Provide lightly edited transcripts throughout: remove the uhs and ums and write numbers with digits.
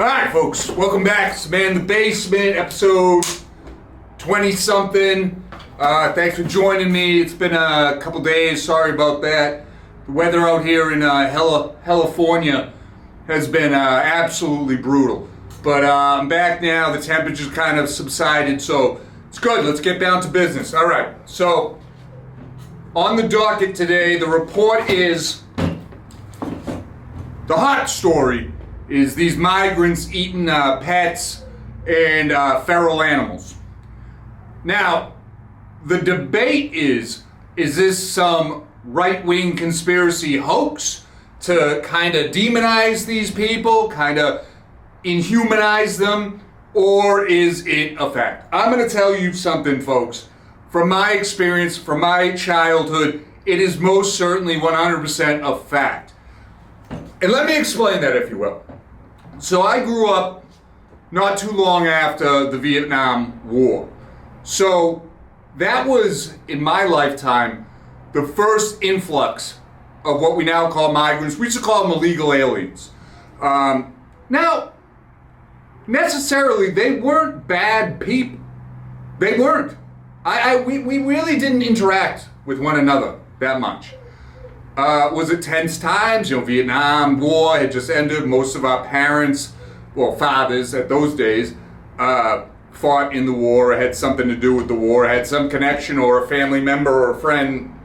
Alright folks, welcome back. It's Man in the Basement, episode 20-something. Thanks for joining me. It's been a couple days, sorry about that. The weather out here in California has been absolutely brutal. But I'm back now, the temperature's kind of subsided, so it's good. Let's get down to business. Alright, so on the docket today, the report is, the hot story is these migrants eating pets and feral animals. Now, the debate is this some right-wing conspiracy hoax to kind of demonize these people, kind of inhumanize them, or is it a fact? I'm going to tell you something, folks. From my experience, from my childhood, it is most certainly 100% a fact. And let me explain that, if you will. So I grew up not too long after the Vietnam War. So that was, in my lifetime, the first influx of what we now call migrants. We used to call them illegal aliens. Now, necessarily, they weren't bad people. They weren't. We really didn't interact with one another that much. Was it tense times? Vietnam War had just ended. Most of our parents, well, fathers at those days, fought in the war, or had something to do with the war, had some connection or a family member or a friend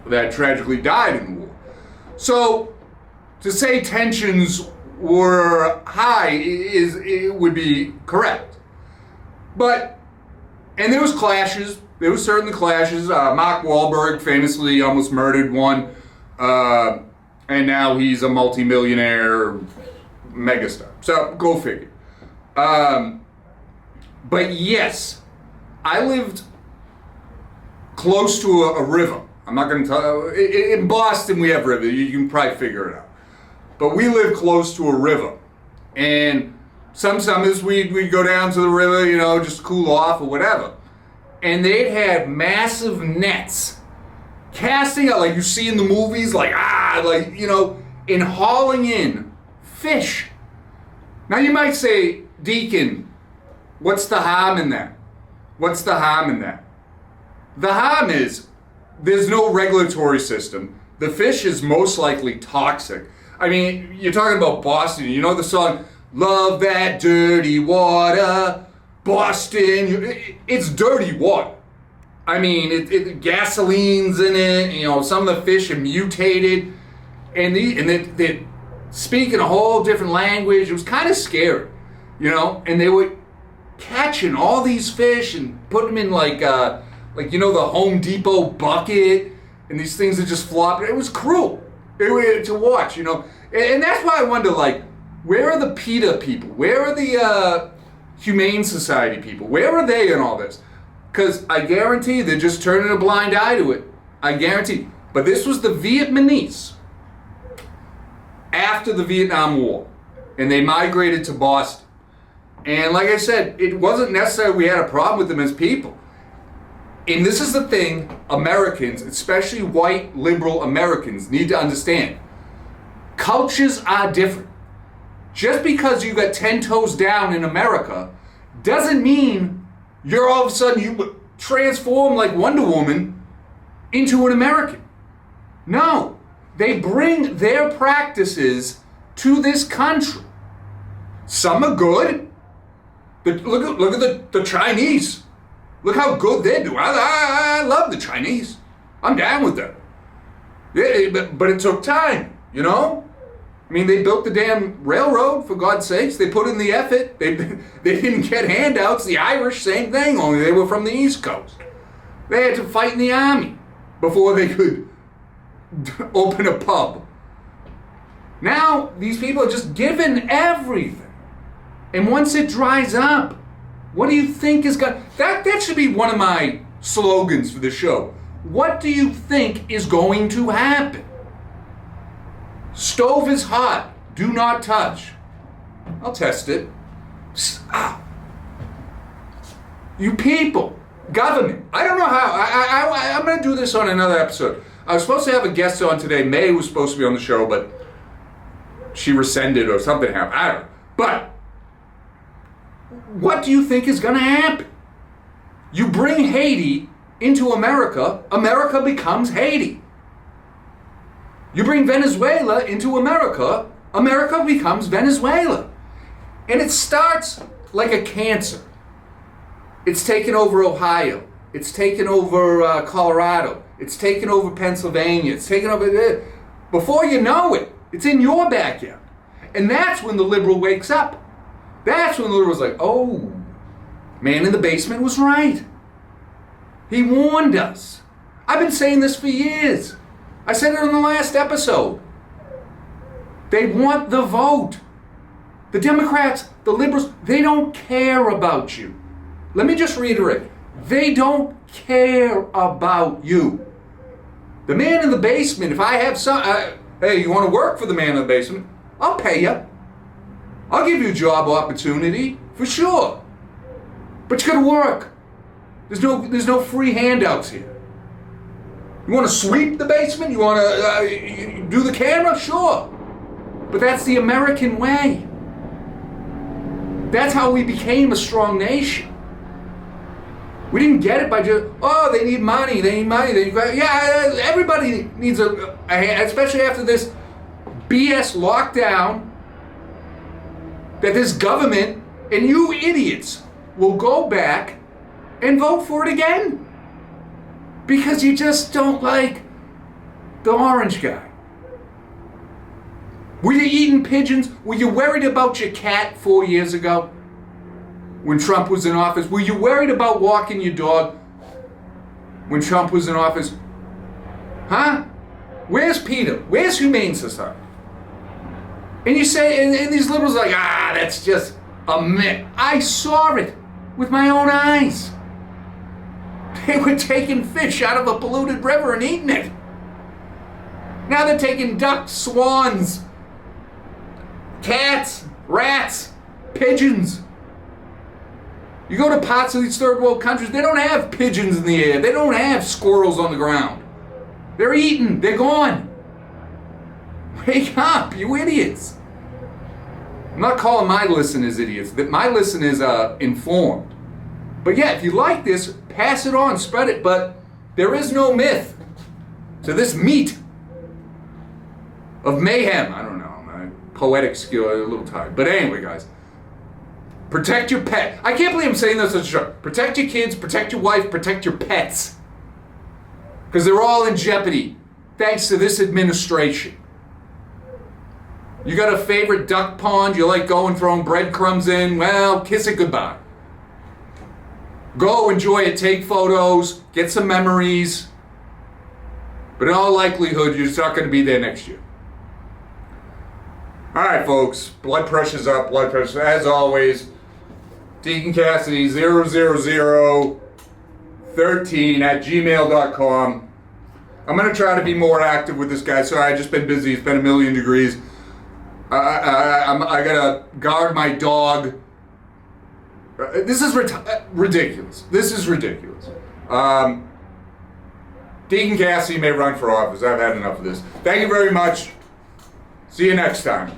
that tragically died in the war. So, to say tensions were high it would be correct. But, and there was clashes. There was certainly clashes. Mark Wahlberg famously almost murdered one. And now he's a multi-millionaire megastar. So, go figure. But yes, I lived close to a river. I'm not going to tell you. In Boston, we have river. You can probably figure it out. But we live close to a river. And some summers we'd go down to the river, just cool off or whatever. And they'd have massive nets casting out, like you see in the movies, and hauling in fish. Now you might say, Deacon, what's the harm in that? What's the harm in that? The harm is, there's no regulatory system. The fish is most likely toxic. I mean, you're talking about Boston. You know the song, Love That Dirty Water, Boston. It's dirty water. I mean, gasoline's in it. Some of the fish are mutated, and they're speaking a whole different language. It was kind of scary, And they were catching all these fish and putting them in the Home Depot bucket, and these things are just flopping. It was cruel to watch, And that's why I wonder, where are the PETA people? Where are the Humane Society people? Where are they in all this? Because I guarantee they're just turning a blind eye to it. I guarantee. But this was the Vietnamese after the Vietnam War. And they migrated to Boston. And like I said, it wasn't necessarily we had a problem with them as people. And this is the thing Americans, especially white liberal Americans, need to understand. Cultures are different. Just because you got 10 toes down in America doesn't mean you're all of a sudden, you transform like Wonder Woman into an American. No. They bring their practices to this country. Some are good. But look at the Chinese. Look how good they do. I love the Chinese. I'm down with them. Yeah, but it took time, I mean, they built the damn railroad, for God's sakes. They put in the effort. They didn't get handouts. The Irish, same thing, only they were from the East Coast. They had to fight in the army before they could open a pub. Now, these people are just given everything. And once it dries up, what do you think is going to... That should be one of my slogans for the show. What do you think is going to happen? Stove is hot. Do not touch. I'll test it. You people, government. I don't know how. I'm going to do this on another episode. I was supposed to have a guest on today. May was supposed to be on the show, but she rescinded or something happened. I don't know. But what do you think is going to happen? You bring Haiti into America, America becomes Haiti. You bring Venezuela into America, America becomes Venezuela. And it starts like a cancer. It's taken over Ohio. It's taken over Colorado. It's taken over Pennsylvania. It's taken over... Before you know it, it's in your backyard. And that's when the liberal wakes up. That's when the liberal's like, oh, man in the basement was right. He warned us. I've been saying this for years. I said it in the last episode. They want the vote. The Democrats, the liberals, they don't care about you. Let me just reiterate. They don't care about you. The man in the basement, if I have some... hey, you want to work for the man in the basement? I'll pay you. I'll give you a job opportunity, for sure. But you gotta work. There's no free handouts here. You want to sweep the basement? You want to do the camera? Sure. But that's the American way. That's how we became a strong nation. We didn't get it by just, oh, they need money, yeah, everybody needs a hand, especially after this BS lockdown, that this government and you idiots will go back and vote for it again. Because you just don't like the orange guy. Were you eating pigeons? Were you worried about your cat 4 years ago when Trump was in office? Were you worried about walking your dog when Trump was in office? Huh? Where's Peter? Where's Humane Society? And you say, and these liberals are like, that's just a myth. I saw it with my own eyes. They were taking fish out of a polluted river and eating it. Now they're taking ducks, swans, cats, rats, pigeons. You go to parts of these third world countries, they don't have pigeons in the air. They don't have squirrels on the ground. They're eaten. They're gone. Wake up, you idiots. I'm not calling my listeners idiots. My listeners are informed. But yeah, if you like this, pass it on, spread it. But there is no myth to this meat of mayhem. I don't know, my poetic skill, I'm a little tired. But anyway, guys, protect your pet. I can't believe I'm saying this as a joke. Protect your kids, protect your wife, protect your pets. Because they're all in jeopardy, thanks to this administration. You got a favorite duck pond you like going throwing breadcrumbs in? Well, kiss it goodbye. Go enjoy it, take photos, get some memories. But in all likelihood, you're just not going to be there next year. All right, folks. Blood pressure's up. Blood pressure, as always. Deacon Cassidy 00013@gmail.com. I'm going to try to be more active with this guy. Sorry, I've just been busy. It's been a million degrees. I got to guard my dog. This is ridiculous. This is ridiculous. Deacon Cassidy may run for office. I've had enough of this. Thank you very much. See you next time.